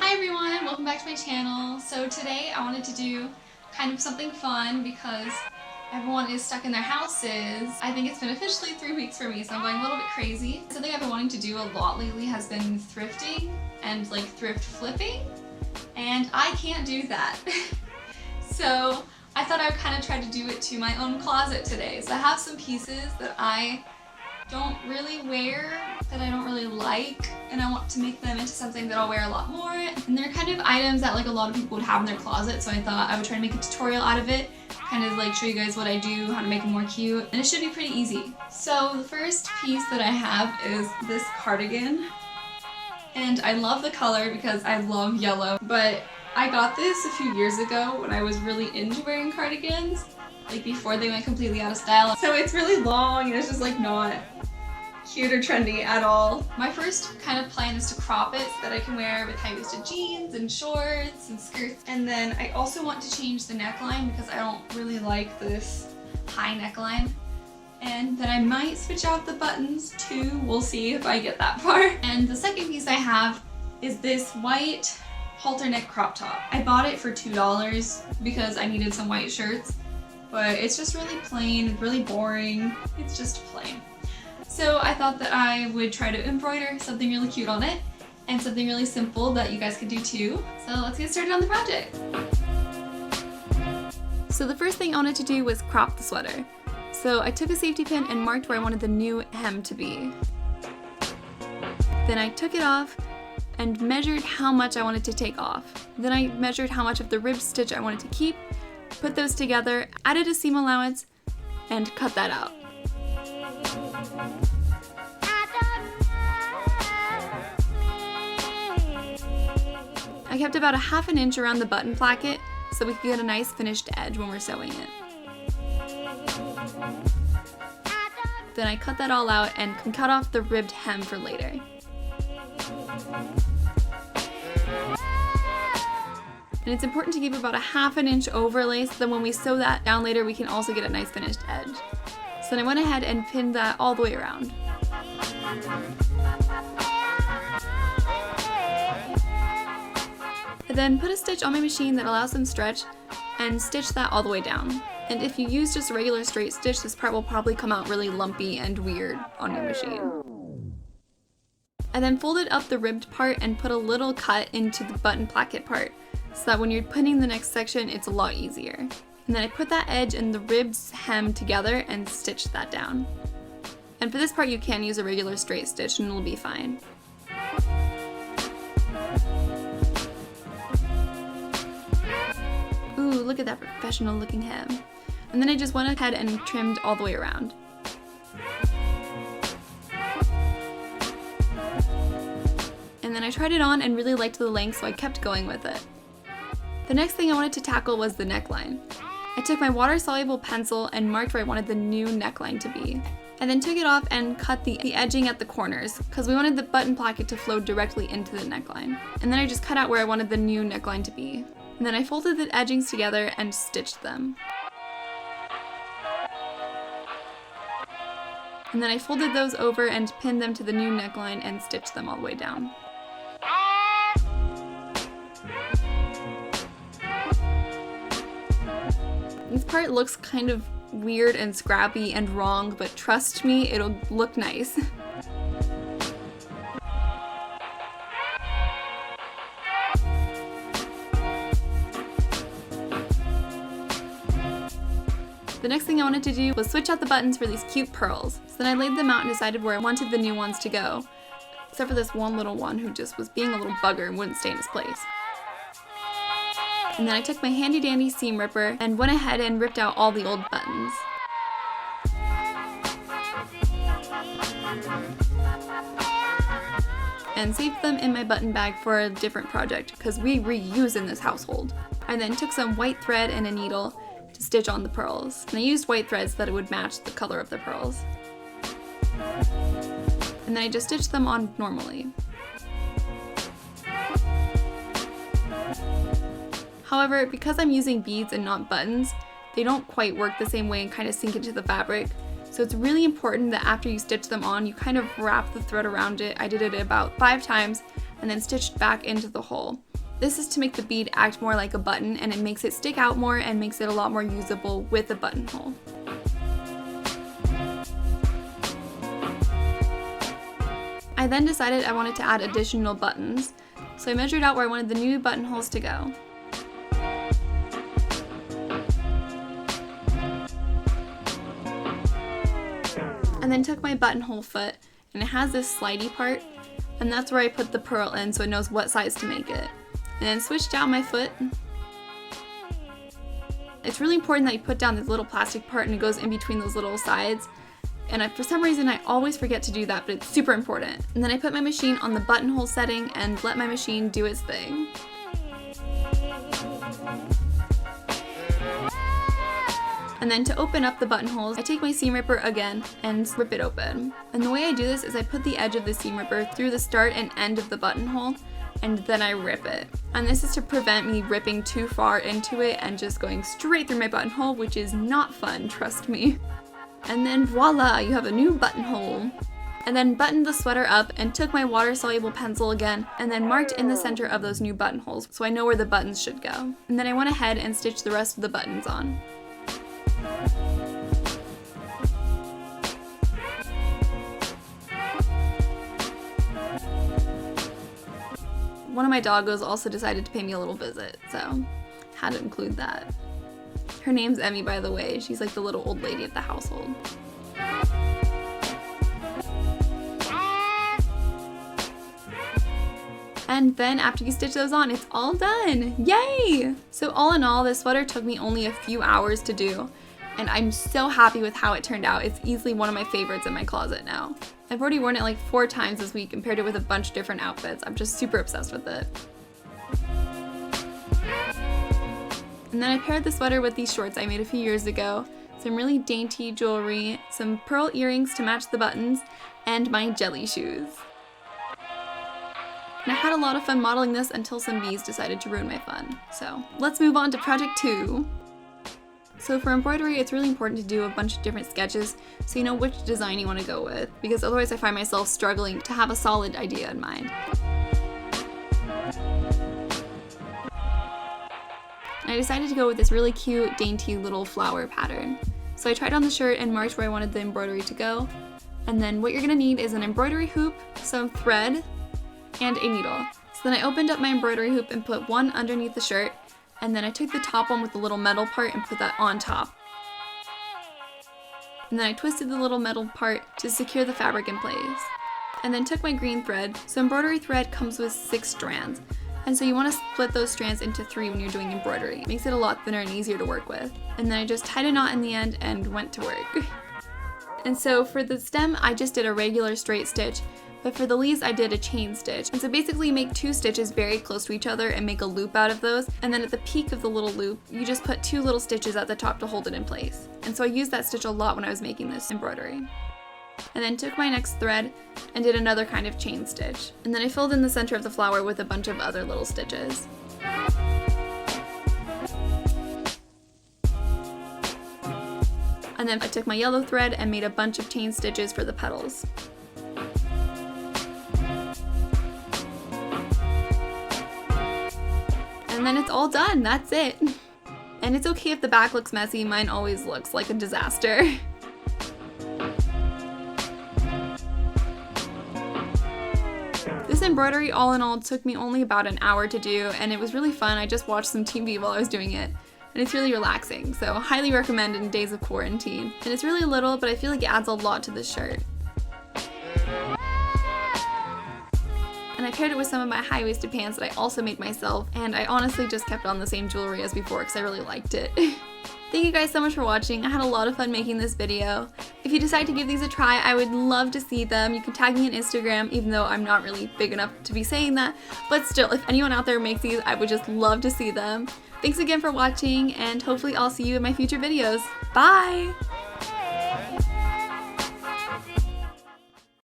everyone, welcome back to my channel. So today I wanted to do kind of something fun because everyone is stuck in their houses. I think it's been officially 3 weeks for me, so I'm going a little bit crazy. Something I've been wanting to do a lot lately has been thrifting and like thrift flipping, and I can't do that. So I thought I would kind of try to do it to my own closet today. So I have some pieces that I don't really wear, that I don't really like, and I want to make them into something that I'll wear a lot more. And they're kind of items that like a lot of people would have in their closet, so I thought I would try to make a tutorial out of it, kind of like show you guys what I do, how to make them more cute, and it should be pretty easy. So the first piece that I have is this cardigan, and I love the color because I love yellow, but I got this a few years ago when I was really into wearing cardigans, like before they went completely out of style. So it's really long and it's just like not cute or trendy at all. My first kind of plan is to crop it so that I can wear with high-waisted jeans and shorts and skirts. And then I also want to change the neckline because I don't really like this high neckline. And then I might switch out the buttons too. We'll see if I get that far. And the second piece I have is this white halter neck crop top. I bought it for $2 because I needed some white shirts, but it's just really plain, really boring. It's just plain. So I thought that I would try to embroider something really cute on it and something really simple that you guys could do too. So let's get started on the project. So the first thing I wanted to do was crop the sweater. So I took a safety pin and marked where I wanted the new hem to be. Then I took it off and measured how much I wanted to take off. Then I measured how much of the rib stitch I wanted to keep, put those together, added a seam allowance, and cut that out. I kept about a ½ an inch around the button placket so we could get a nice finished edge when we're sewing it. Then I cut that all out and cut off the ribbed hem for later. And it's important to keep about a ½ an inch overlay so that when we sew that down later we can also get a nice finished edge. So then I went ahead and pinned that all the way around. I then put a stitch on my machine that allows some stretch and stitch that all the way down. And if you use just a regular straight stitch, this part will probably come out really lumpy and weird on your machine. I then folded up the ribbed part and put a little cut into the button placket part so that when you're putting the next section, it's a lot easier. And then I put that edge and the ribs hem together and stitched that down. And for this part, you can use a regular straight stitch and it'll be fine. Ooh, look at that professional looking hem. And then I just went ahead and trimmed all the way around. And then I tried it on and really liked the length, so I kept going with it. The next thing I wanted to tackle was the neckline. I took my water-soluble pencil and marked where I wanted the new neckline to be. I then took it off and cut the edging at the corners because we wanted the button placket to flow directly into the neckline. And then I just cut out where I wanted the new neckline to be. And then I folded the edgings together and stitched them. And then I folded those over and pinned them to the new neckline and stitched them all the way down. This part looks kind of weird and scrappy and wrong, but trust me, it'll look nice. The next thing I wanted to do was switch out the buttons for these cute pearls. So then I laid them out and decided where I wanted the new ones to go, except for this one little one who just was being a little bugger and wouldn't stay in his place. And then I took my handy dandy seam ripper and went ahead and ripped out all the old buttons. And saved them in my button bag for a different project because we reuse in this household. I then took some white thread and a needle to stitch on the pearls. And I used white thread so that it would match the color of the pearls. And then I just stitched them on normally. However, because I'm using beads and not buttons, they don't quite work the same way and kind of sink into the fabric. So it's really important that after you stitch them on, you kind of wrap the thread around it. I did it about 5 times and then stitched back into the hole. This is to make the bead act more like a button, and it makes it stick out more and makes it a lot more usable with a buttonhole. I then decided I wanted to add additional buttons, so I measured out where I wanted the new buttonholes to go. And then took my buttonhole foot, and it has this slidey part, and that's where I put the pearl in so it knows what size to make it. And then switched down my foot. It's really important that you put down this little plastic part and it goes in between those little sides. And for some reason I always forget to do that, but it's super important. And then I put my machine on the buttonhole setting and let my machine do its thing. And then to open up the buttonholes, I take my seam ripper again and rip it open. And the way I do this is I put the edge of the seam ripper through the start and end of the buttonhole, and then I rip it. And this is to prevent me ripping too far into it and just going straight through my buttonhole, which is not fun, trust me. And then voila, you have a new buttonhole. And then buttoned the sweater up and took my water-soluble pencil again and then marked in the center of those new buttonholes so I know where the buttons should go. And then I went ahead and stitched the rest of the buttons on. One of my doggos also decided to pay me a little visit, so had to include that. Her name's Emmy, by the way. She's like the little old lady of the household. And then after you stitch those on, it's all done! Yay! So all in all, this sweater took me only a few hours to do, and I'm so happy with how it turned out. It's easily one of my favorites in my closet now. I've already worn it like 4 times this week and paired it with a bunch of different outfits. I'm just super obsessed with it. And then I paired the sweater with these shorts I made a few years ago, some really dainty jewelry, some pearl earrings to match the buttons, and my jelly shoes. And I had a lot of fun modeling this until some bees decided to ruin my fun. So let's move on to project 2. So for embroidery, it's really important to do a bunch of different sketches so you know which design you want to go with, because otherwise I find myself struggling to have a solid idea in mind. And I decided to go with this really cute, dainty little flower pattern. So I tried on the shirt and marked where I wanted the embroidery to go. And then what you're going to need is an embroidery hoop, some thread, and a needle. So then I opened up my embroidery hoop and put one underneath the shirt, and then I took the top one with the little metal part and put that on top. And then I twisted the little metal part to secure the fabric in place. And then took my green thread. So embroidery thread comes with 6 strands. And so you want to split those strands into 3 when you're doing embroidery. It makes it a lot thinner and easier to work with. And then I just tied a knot in the end and went to work. And so for the stem, I just did a regular straight stitch. But for the leaves, I did a chain stitch. And so basically you make 2 stitches very close to each other and make a loop out of those. And then at the peak of the little loop, you just put 2 little stitches at the top to hold it in place. And so I used that stitch a lot when I was making this embroidery. And then took my next thread and did another kind of chain stitch. And then I filled in the center of the flower with a bunch of other little stitches. And then I took my yellow thread and made a bunch of chain stitches for the petals. And then it's all done, that's it. And it's okay if the back looks messy, mine always looks like a disaster. This embroidery all in all took me only about an hour to do, and it was really fun. I just watched some TV while I was doing it, and it's really relaxing, so highly recommend in days of quarantine. And it's really little, but I feel like it adds a lot to this shirt. And I paired it with some of my high-waisted pants that I also made myself, and I honestly just kept on the same jewelry as before because I really liked it. Thank you guys so much for watching. I had a lot of fun making this video. If you decide to give these a try, I would love to see them. You can tag me on Instagram, even though I'm not really big enough to be saying that, but still, if anyone out there makes these, I would just love to see them. Thanks again for watching, and hopefully I'll see you in my future videos. Bye!